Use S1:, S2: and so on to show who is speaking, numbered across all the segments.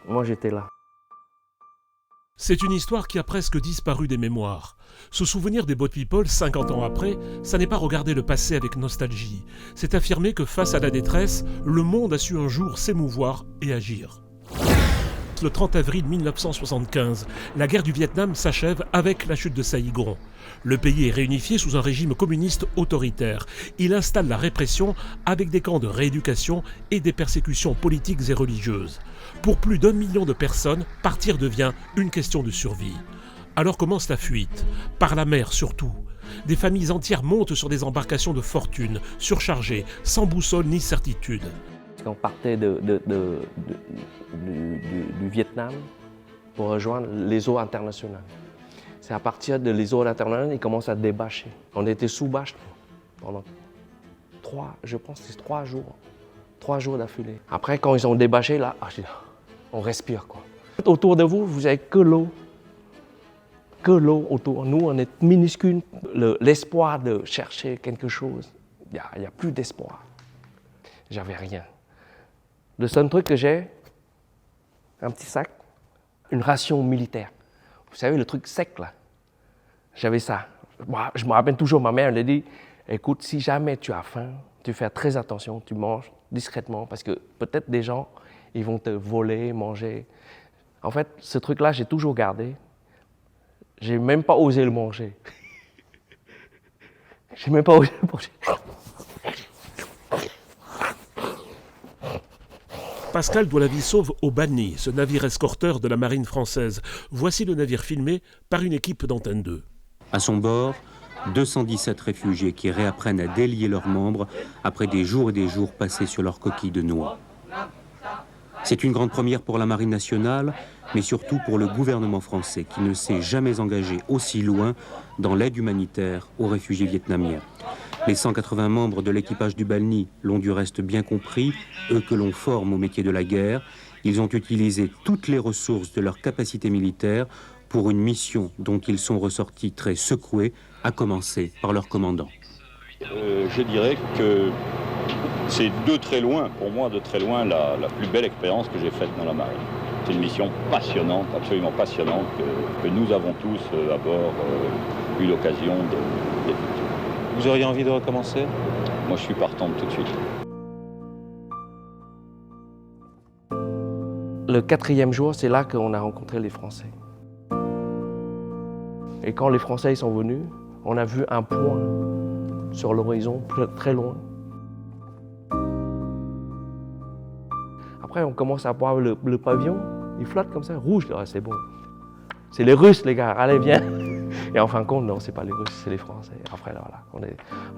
S1: Moi, j'étais là.
S2: C'est une histoire qui a presque disparu des mémoires. Se souvenir des Boat People 50 ans après, ça n'est pas regarder le passé avec nostalgie. C'est affirmer que face à la détresse, le monde a su un jour s'émouvoir et agir. Le 30 avril 1975, la guerre du Vietnam s'achève avec la chute de Saïgon. Le pays est réunifié sous un régime communiste autoritaire. Il installe la répression avec des camps de rééducation et des persécutions politiques et religieuses. Pour plus d'1 million de personnes, partir devient une question de survie. Alors commence la fuite, par la mer surtout. Des familles entières montent sur des embarcations de fortune, surchargées, sans boussole ni certitude.
S1: On partait du Vietnam pour rejoindre les eaux internationales. C'est à partir de les eaux internationales qu'ils commencent à débâcher. On était sous bâche pendant 3 jours. 3 jours d'affilée. Après, quand ils ont débâché, là, on respire, quoi. Autour de vous, vous n'avez que l'eau. Que l'eau autour. Nous, on est minuscules. L'espoir de chercher quelque chose, il n'y a plus d'espoir. J'avais rien. Le seul truc que j'ai, un petit sac, une ration militaire. Vous savez, le truc sec, là. J'avais ça. Moi, je me rappelle toujours, ma mère, elle a dit, écoute, si jamais tu as faim, tu fais très attention, tu manges discrètement, parce que peut-être des gens, ils vont te voler, manger. En fait, ce truc-là, j'ai toujours gardé. J'ai même pas osé le manger. J'ai même pas osé le manger.
S2: Pascal doit la vie sauve au Bani, ce navire escorteur de la marine française. Voici le navire filmé par une équipe d'Antenne 2.
S3: À son bord, 217 réfugiés qui réapprennent à délier leurs membres après des jours et des jours passés sur leur coquille de noix. C'est une grande première pour la Marine nationale, mais surtout pour le gouvernement français qui ne s'est jamais engagé aussi loin dans l'aide humanitaire aux réfugiés vietnamiens. Les 180 membres de l'équipage du Balni l'ont du reste bien compris, eux que l'on forme au métier de la guerre. Ils ont utilisé toutes les ressources de leur capacité militaire pour une mission dont ils sont ressortis très secoués, à commencer par leur commandant.
S4: Je dirais que c'est de très loin, pour moi, de très loin, la plus belle expérience que j'ai faite dans la marine. C'est une mission passionnante, absolument passionnante, que nous avons tous à bord eu l'occasion d'effectuer.
S5: Vous auriez envie de recommencer?
S4: Moi, je suis partant tout de suite.
S1: Le 4e jour, c'est là qu'on a rencontré les Français. Et quand les Français sont venus, on a vu un point sur l'horizon, très loin. Après, on commence à voir le pavillon, il flotte comme ça, rouge. Ah, c'est bon. C'est les Russes, les gars, allez, viens. Et en fin de compte, non, c'est pas les Russes, c'est les Français. Après, là, voilà,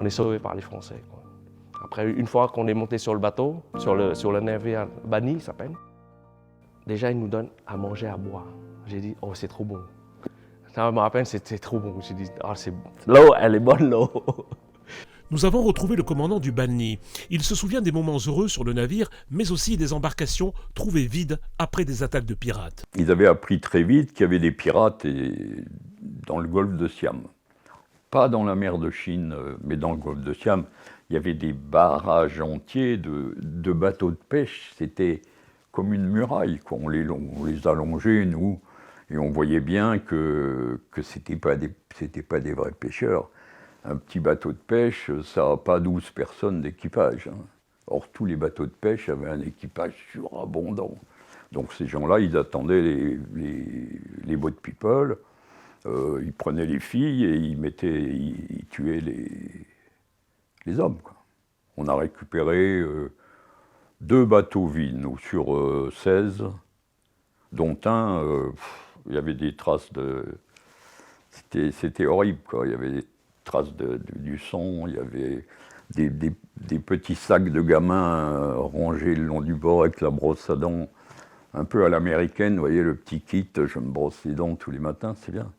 S1: on est sauvés par les Français, quoi. Après, une fois qu'on est monté sur le bateau, sur le navire Bani, il s'appelle, déjà, ils nous donnent à manger, à boire. J'ai dit, oh, c'est trop bon. Ça me rappelle, c'était trop bon. J'ai dit, oh, l'eau, elle est bonne, l'eau.
S2: Nous avons retrouvé le commandant du Balni. Il se souvient des moments heureux sur le navire, mais aussi des embarcations trouvées vides après des attaques de pirates.
S6: Ils avaient appris très vite qu'il y avait des pirates dans le golfe de Siam. Pas dans la mer de Chine, mais dans le golfe de Siam. Il y avait des barrages entiers de bateaux de pêche. C'était comme une muraille, quoi. On les allongeait, nous, et on voyait bien que c'était pas des vrais pêcheurs. Un petit bateau de pêche, ça n'a pas 12 personnes d'équipage. Hein. Or, tous les bateaux de pêche avaient un équipage surabondant. Donc ces gens-là, ils attendaient les boat people, ils prenaient les filles et ils tuaient les hommes, quoi. On a récupéré 2 bateaux vides, nous, sur 16, dont un, il y avait des traces de... C'était horrible, quoi. Il y avait des traces du sang, il y avait des petits sacs de gamins rangés le long du bord avec la brosse à dents, un peu à l'américaine, vous voyez, le petit kit, je me brosse les dents tous les matins, c'est bien.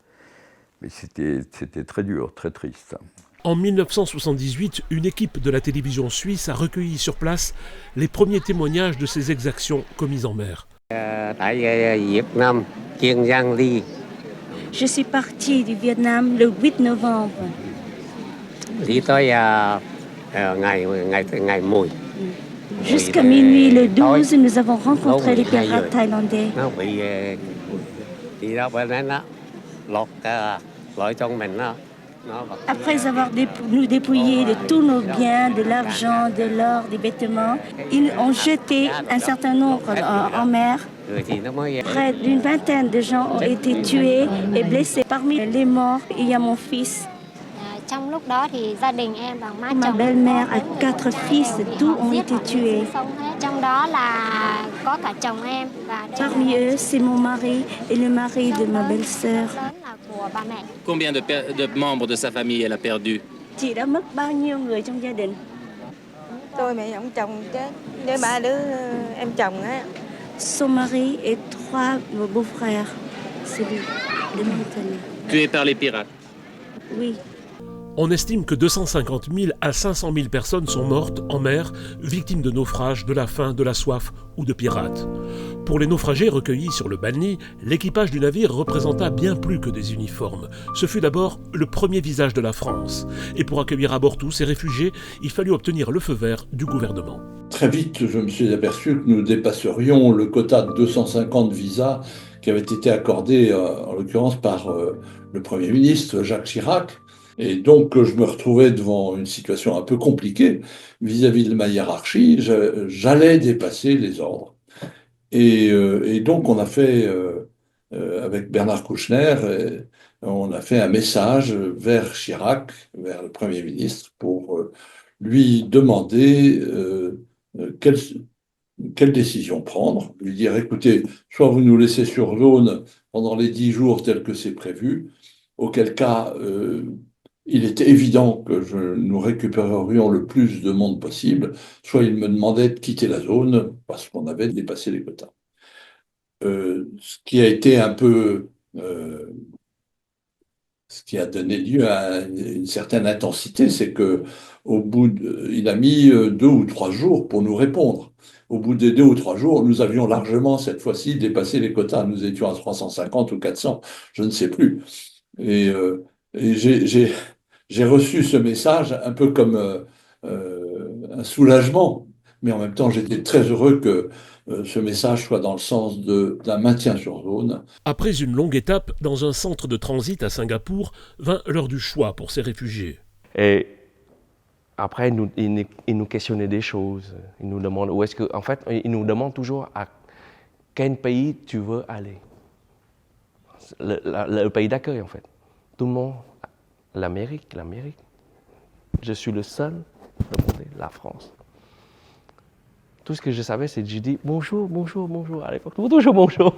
S6: Mais c'était très dur, très triste.
S2: En 1978, une équipe de la télévision suisse a recueilli sur place les premiers témoignages de ces exactions commises en mer.
S7: Je suis partie du Vietnam le 8 novembre. Jusqu'à minuit le 12, nous avons rencontré les pirates thaïlandais. Après avoir nous dépouillé de tous nos biens, de l'argent, de l'or, des vêtements, ils ont jeté un certain nombre en mer. Près d'une vingtaine de gens ont été tués et blessés. Parmi les morts, il y a mon fils. Ma belle-mère a 4 fils, tous ont été tués. Parmi eux, c'est mon mari et le mari de ma belle-sœur.
S8: Combien de membres de sa famille elle a perdu?
S7: Chị đã mất bao nhiêu người trong gia đình?
S9: Tôi mẹ ông chồng chết với 3 đứa em chồng á.
S7: Son mari et 3 beaux-frères. C'est lui, de Montagny.
S8: Tués par les pirates?
S7: Oui.
S2: On estime que 250 000 à 500 000 personnes sont mortes en mer, victimes de naufrages, de la faim, de la soif ou de pirates. Pour les naufragés recueillis sur le Bani, l'équipage du navire représenta bien plus que des uniformes. Ce fut d'abord le premier visage de la France. Et pour accueillir à bord tous ces réfugiés, il fallut obtenir le feu vert du gouvernement.
S10: Très vite, je me suis aperçu que nous dépasserions le quota de 250 visas qui avait été accordé, en l'occurrence, par le Premier ministre Jacques Chirac. Et donc, je me retrouvais devant une situation un peu compliquée vis-à-vis de ma hiérarchie. J'allais dépasser les ordres. Et donc, on a fait, avec Bernard Kouchner, on a fait un message vers Chirac, vers le Premier ministre, pour lui demander quelle décision prendre. Lui dire, écoutez, soit vous nous laissez sur zone pendant les 10 jours tels que c'est prévu, auquel cas... il était évident que nous récupérerions le plus de monde possible, soit il me demandait de quitter la zone parce qu'on avait dépassé les quotas. Ce qui a été un peu... ce qui a donné lieu à une certaine intensité, c'est que il a mis 2 ou 3 jours pour nous répondre. Au bout des 2 ou 3 jours, nous avions largement, cette fois-ci, dépassé les quotas. Nous étions à 350 ou 400, je ne sais plus. Et j'ai reçu ce message un peu comme un soulagement, mais en même temps, j'étais très heureux que ce message soit dans le sens d'un maintien sur zone.
S2: Après une longue étape dans un centre de transit à Singapour, vint l'heure du choix pour ces réfugiés.
S1: Et après, ils nous questionnaient des choses. Ils nous demandent où est-ce que, en fait, ils nous demandent toujours à quel pays tu veux aller. Le pays d'accueil, en fait. Tout le monde, l'Amérique. Je suis le seul à demander la France. Tout ce que je savais, c'est que j'ai dit bonjour à l'époque. Toujours bonjour.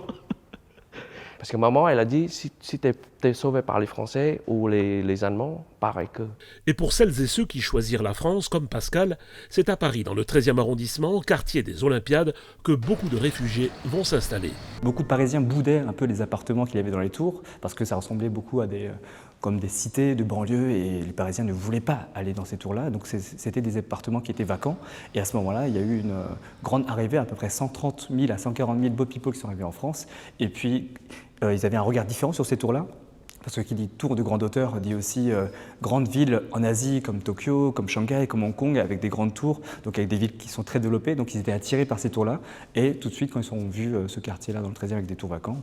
S1: Parce que maman, elle a dit, si t'es sauvé par les Français ou les Allemands, pareil que.
S2: Et pour celles et ceux qui choisirent la France, comme Pascal, c'est à Paris, dans le 13e arrondissement, quartier des Olympiades, que beaucoup de réfugiés vont s'installer.
S11: Beaucoup de Parisiens boudaient un peu les appartements qu'il y avait dans les tours, parce que ça ressemblait beaucoup à comme des cités de banlieue, et les Parisiens ne voulaient pas aller dans ces tours-là, donc c'était des appartements qui étaient vacants. Et à ce moment-là, il y a eu une grande arrivée, à peu près 130 000 à 140 000 boat people qui sont arrivés en France, et puis ils avaient un regard différent sur ces tours-là, parce que qui dit tour de grande hauteur dit aussi grandes villes en Asie comme Tokyo, comme Shanghai, comme Hong Kong, avec des grandes tours, donc avec des villes qui sont très développées, donc ils étaient attirés par ces tours-là, et tout de suite quand ils ont vu ce quartier-là dans le 13e avec des tours vacants,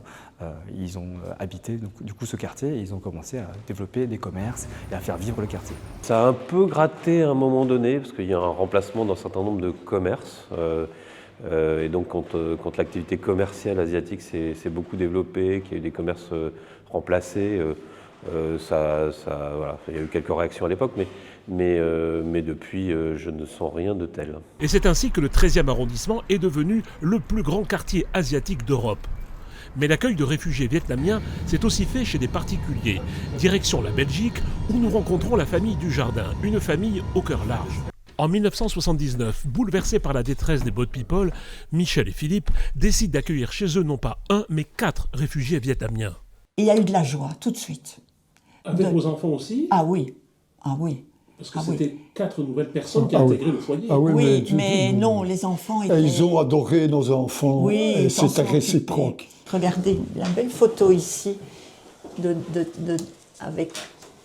S11: ils ont habité du coup ce quartier et ils ont commencé à développer des commerces et à faire vivre le quartier.
S12: Ça a un peu gratté à un moment donné, parce qu'il y a un remplacement d'un certain nombre de commerces. Et donc quand l'activité commerciale asiatique s'est beaucoup développée, qu'il y a eu des commerces remplacés, voilà. Il y a eu quelques réactions à l'époque, mais depuis, je ne sens rien de tel.
S2: Et c'est ainsi que le 13e arrondissement est devenu le plus grand quartier asiatique d'Europe. Mais l'accueil de réfugiés vietnamiens s'est aussi fait chez des particuliers. Direction la Belgique, où nous rencontrons la famille Dujardin, une famille au cœur large. En 1979, bouleversés par la détresse des boat people, Michel et Philippe décident d'accueillir chez eux non pas 1, mais 4 réfugiés vietnamiens.
S13: Il y a eu de la joie, tout de suite.
S2: Avec vos enfants aussi ?
S13: Ah oui.
S2: Parce que c'était 4 nouvelles personnes qui intégraient le foyer.
S13: Oui, mais non, les enfants étaient...
S14: Ils ont adoré nos enfants,
S13: oui,
S14: et c'était réciproque.
S13: Regardez la belle photo ici avec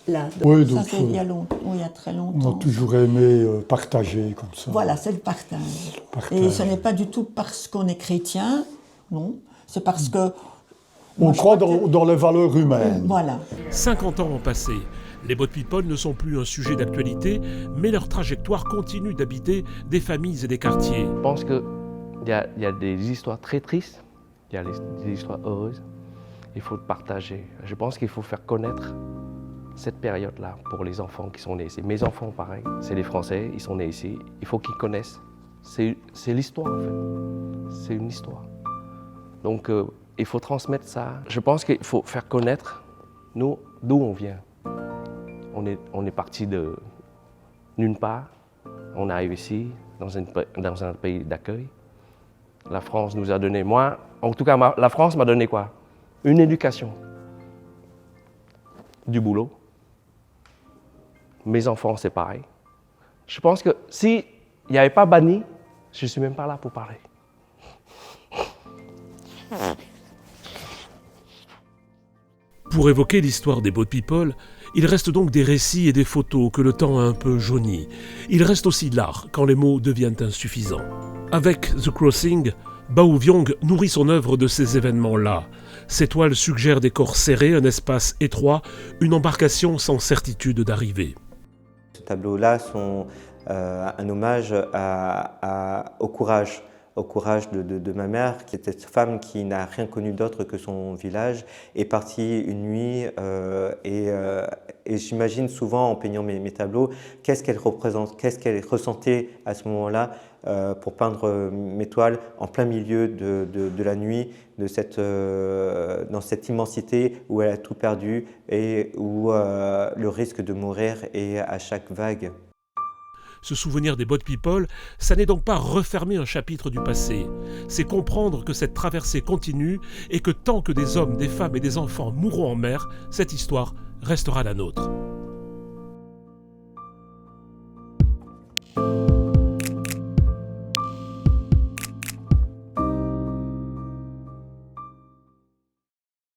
S13: Là,
S14: Oui,
S13: ça
S14: donc,
S13: c'est il y a longtemps, il y a très longtemps.
S14: On a toujours aimé partager comme ça.
S13: Voilà, c'est le partage. Et ce n'est pas du tout parce qu'on est chrétien, non. C'est parce que...
S14: On croit dans les valeurs humaines.
S13: Voilà.
S2: 50 ans ont passé. Les Boat People ne sont plus un sujet d'actualité, mais leur trajectoire continue d'habiter des familles et des quartiers.
S1: Je pense qu'il y a des histoires très tristes, il y a des histoires heureuses. Il faut partager. Je pense qu'il faut faire connaître cette période-là pour les enfants qui sont nés ici. Mes enfants, pareil, c'est les Français, ils sont nés ici. Il faut qu'ils connaissent. C'est l'histoire, en fait. C'est une histoire. Donc, il faut transmettre ça. Je pense qu'il faut faire connaître nous, d'où on vient. On est parti de nulle part. On arrive ici, dans un pays d'accueil. La France nous a donné, en tout cas, la France m'a donné quoi? Une éducation, du boulot. Mes enfants, c'est pareil. Je pense que s'il n'y avait pas banni, je ne suis même pas là pour parler.
S2: Pour évoquer l'histoire des Boat People, il reste donc des récits et des photos que le temps a un peu jaunis. Il reste aussi l'art quand les mots deviennent insuffisants. Avec The Crossing, Bao Viong nourrit son œuvre de ces événements-là. Ces toiles suggèrent des corps serrés, un espace étroit, une embarcation sans certitude d'arrivée.
S15: Ces tableaux-là sont un hommage au courage de ma mère, qui était cette femme qui n'a rien connu d'autre que son village, est partie une nuit et j'imagine souvent en peignant mes tableaux, qu'est-ce qu'elle représente, qu'est-ce qu'elle ressentait à ce moment-là pour peindre mes toiles en plein milieu de la nuit, dans cette immensité où elle a tout perdu et où le risque de mourir est à chaque vague.
S2: Se souvenir des Boat People, ça n'est donc pas refermer un chapitre du passé. C'est comprendre que cette traversée continue et que tant que des hommes, des femmes et des enfants mourront en mer, cette histoire restera la nôtre.